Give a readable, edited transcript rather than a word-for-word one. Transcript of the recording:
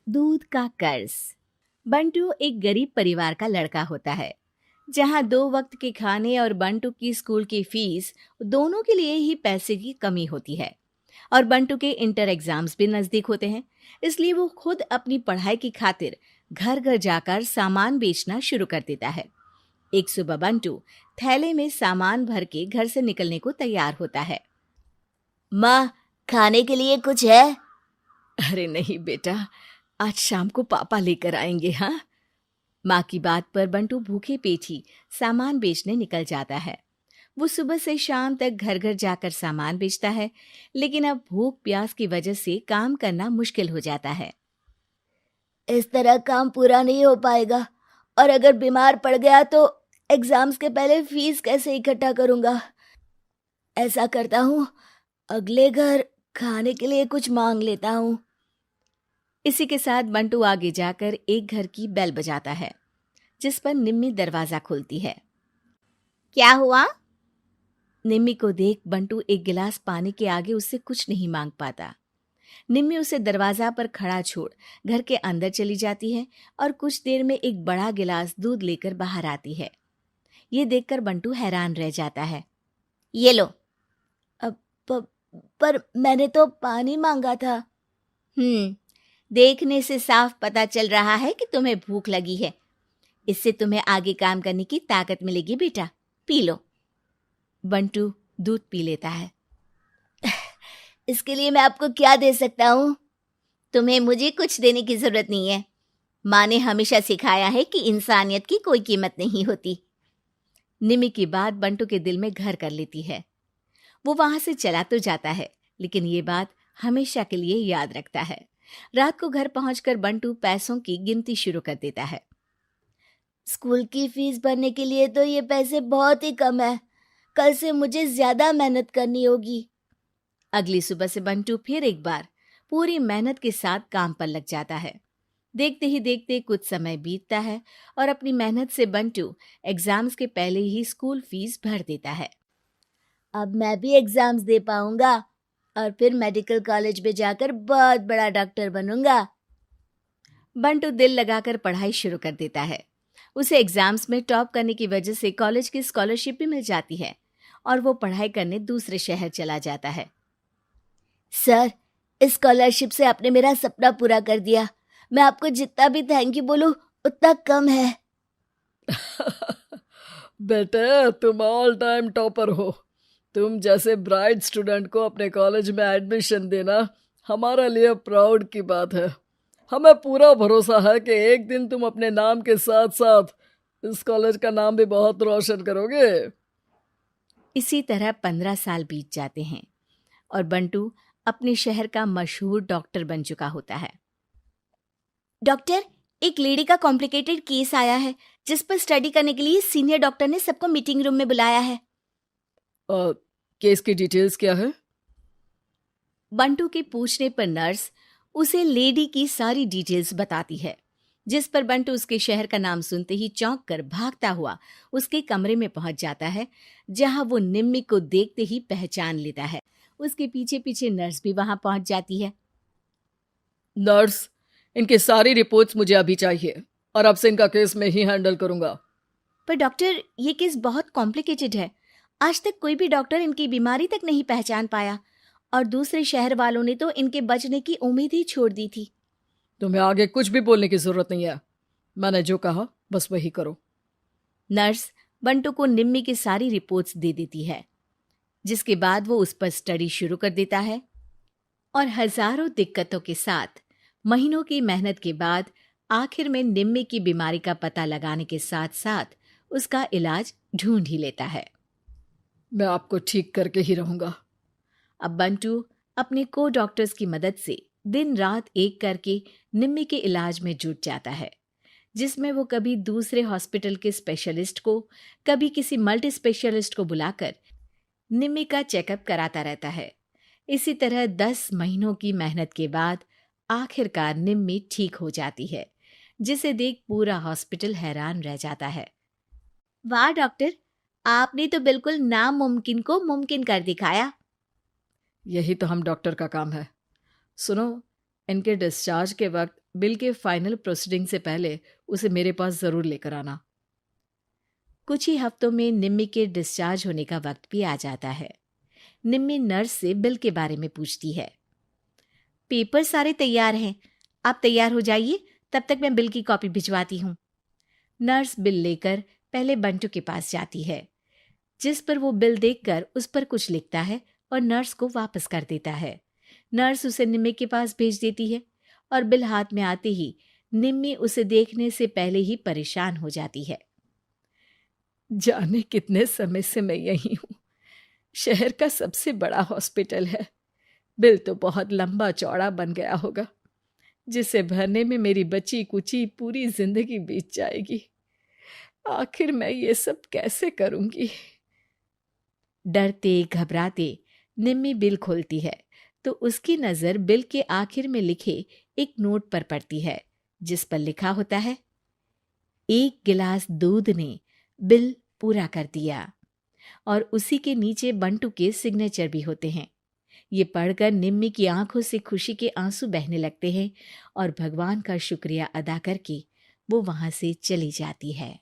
दूध का कर्ज। बंटू एक गरीब परिवार का लड़का होता है, जहां 2 वक्त के खाने और बंटू की स्कूल की फीस दोनों के लिए ही पैसे की कमी होती है। और बंटू के इंटर एग्जाम्स भी नजदीक होते हैं, इसलिए वो खुद अपनी पढ़ाई की खातिर घर घर जाकर सामान बेचना शुरू कर देता है। एक सुबह बंटू थैले में सामान भर के घर से निकलने को तैयार होता है। माँ, खाने के लिए कुछ है? अरे नहीं बेटा, आज शाम को पापा लेकर आएंगे। हाँ, माँ की बात पर बंटू भूखे पेट ही सामान बेचने निकल जाता है। वो सुबह से शाम तक घर घर जाकर सामान बेचता है, लेकिन अब भूख प्यास की वजह से काम करना मुश्किल हो जाता है। इस तरह काम पूरा नहीं हो पाएगा, और अगर बीमार पड़ गया तो एग्जाम्स के पहले फीस कैसे इकट्ठा करूंगा? ऐसा करता हूँ, अगले घर खाने के लिए कुछ मांग लेता हूँ। इसी के साथ बंटू आगे जाकर एक घर की बेल बजाता है, जिस पर निम्मी दरवाजा खोलती है। क्या हुआ? निम्मी को देख बंटू एक गिलास पानी के आगे उससे कुछ नहीं मांग पाता। निम्मी उसे दरवाजा पर खड़ा छोड़ घर के अंदर चली जाती है और कुछ देर में एक बड़ा गिलास दूध लेकर बाहर आती है। ये देखकर बंटू हैरान रह जाता है। ये लो। अब पर मैंने तो पानी मांगा था। देखने से साफ पता चल रहा है कि तुम्हें भूख लगी है। इससे तुम्हें आगे काम करने की ताकत मिलेगी बेटा, पी लो। बंटू दूध पी लेता है। इसके लिए मैं आपको क्या दे सकता हूँ? तुम्हें मुझे कुछ देने की जरूरत नहीं है। माँ ने हमेशा सिखाया है कि इंसानियत की कोई कीमत नहीं होती। निमी की बात बंटू के दिल में घर कर लेती है। वो वहां से चला तो जाता है, लेकिन ये बात हमेशा के लिए याद रखता है। रात को घर पहुंचकर बंटू पैसों की गिनती शुरू कर देता है। स्कूल की फीस भरने के लिए तो ये पैसे बहुत ही कम है। कल से मुझे ज्यादा मेहनत करनी होगी। अगली सुबह से बंटू फिर एक बार पूरी मेहनत के साथ काम पर लग जाता है। देखते ही देखते कुछ समय बीतता है और अपनी मेहनत से बंटू एग्जाम्स के पहले ही स्कूल फीस भर देता है। अब मैं भी एग्जाम्स दे पाऊंगा और फिर मेडिकल कॉलेज में जाकर बहुत बड़ा डॉक्टर बनूंगा। बंटू दिल लगाकर पढ़ाई शुरू कर देता है। उसे एग्जाम्स में टॉप करने की वजह से कॉलेज की स्कॉलरशिप भी मिल जाती है और वो पढ़ाई करने दूसरे शहर चला जाता है। सर, इस स्कॉलरशिप से आपने मेरा सपना पूरा कर दिया। मैं आपको जितना भी थैंक यू बोलूं उतना कम है। बेटे, तुम ऑल टाइम टॉपर हो। तुम जैसे ब्राइट स्टूडेंट को अपने कॉलेज में एडमिशन देना हमारे लिए प्राउड की बात है। हमें पूरा भरोसा है कि एक दिन तुम अपने नाम के साथ साथ इस कॉलेज का नाम भी बहुत रोशन करोगे। इसी तरह 15 साल बीत जाते हैं और बंटू अपने शहर का मशहूर डॉक्टर बन चुका होता है। डॉक्टर, एक लेडी का कॉम्प्लिकेटेड केस आया है, जिस पर स्टडी करने के लिए सीनियर डॉक्टर ने सबको मीटिंग रूम में बुलाया है। केस की डिटेल्स क्या है? बंटू के पूछने पर नर्स उसे लेडी की सारी डिटेल्स बताती है, जिस पर बंटू उसके शहर का नाम सुनते ही चौंक कर भागता हुआ उसके कमरे में पहुंच जाता है, जहां वो निम्मी को देखते ही पहचान लेता है। उसके पीछे पीछे नर्स भी वहां पहुंच जाती है। नर्स, इनकी सारी रिपोर्ट्स मुझे अभी चाहिए और अब से इनका केस मैं ही हैंडल करूंगा। पर डॉक्टर, ये केस बहुत कॉम्प्लिकेटेड है। आज तक कोई भी डॉक्टर इनकी बीमारी तक नहीं पहचान पाया, और दूसरे शहर वालों ने तो इनके बचने की उम्मीद ही छोड़ दी थी। तुम्हें आगे कुछ भी बोलने की जरूरत नहीं है। मैंने जो कहा बस वही करो। नर्स बंटू को निम्मी की सारी रिपोर्ट्स दे देती है, जिसके बाद वो उस पर स्टडी शुरू कर देता है और हजारों दिक्कतों के साथ महीनों की मेहनत के बाद आखिर में निम्मी की बीमारी का पता लगाने के साथ साथ उसका इलाज ढूंढ ही लेता है। मैं आपको ठीक करके ही रहूंगा। अब बंटू अपने को डॉक्टर्स की मदद से दिन रात एक करके निम्मी के इलाज में जुट जाता है, जिसमें वो कभी दूसरे हॉस्पिटल के स्पेशलिस्ट को, कभी किसी मल्टी स्पेशलिस्ट को बुलाकर निम्मी का चेकअप कराता रहता है। इसी तरह 10 महीनों की मेहनत के बाद आखिरकार निम्मी ठीक हो जाती है, जिसे देख पूरा हॉस्पिटल हैरान रह जाता है। वाह डॉक्टर, आपने तो बिल्कुल नामुमकिन को मुमकिन कर दिखाया। यही तो हम डॉक्टर का काम है। सुनो, इनके डिस्चार्ज के वक्त बिल के फाइनल प्रोसीडिंग से पहले उसे मेरे पास ज़रूर लेकर आना। कुछ ही हफ्तों में निम्मी के डिस्चार्ज होने का वक्त भी आ जाता है। निम्मी नर्स से बिल के बारे में पूछती है। पेपर सारे तैयार हैं, आप तैयार हो जाइए, तब तक मैं बिल की कॉपी भिजवाती हूँ। नर्स बिल लेकर पहले बंटू के पास जाती है, जिस पर वो बिल देखकर उस पर कुछ लिखता है और नर्स को वापस कर देता है। नर्स उसे निम्मी के पास भेज देती है और बिल हाथ में आते ही निम्मी उसे देखने से पहले ही परेशान हो जाती है। जाने कितने समय से मैं यहीं हूँ। शहर का सबसे बड़ा हॉस्पिटल है। बिल तो बहुत लंबा चौड़ा बन गया होगा, जिसे भरने में मेरी बची कुची पूरी जिंदगी बीत जाएगी। आखिर मैं ये सब कैसे करूंगी? डरते घबराते निम्मी बिल खोलती है तो उसकी नज़र बिल के आखिर में लिखे एक नोट पर पड़ती है, जिस पर लिखा होता है, 1 गिलास दूध ने बिल पूरा कर दिया। और उसी के नीचे बंटू के सिग्नेचर भी होते हैं। ये पढ़कर निम्मी की आंखों से खुशी के आंसू बहने लगते हैं और भगवान का शुक्रिया अदा करके वो वहां से चली जाती है।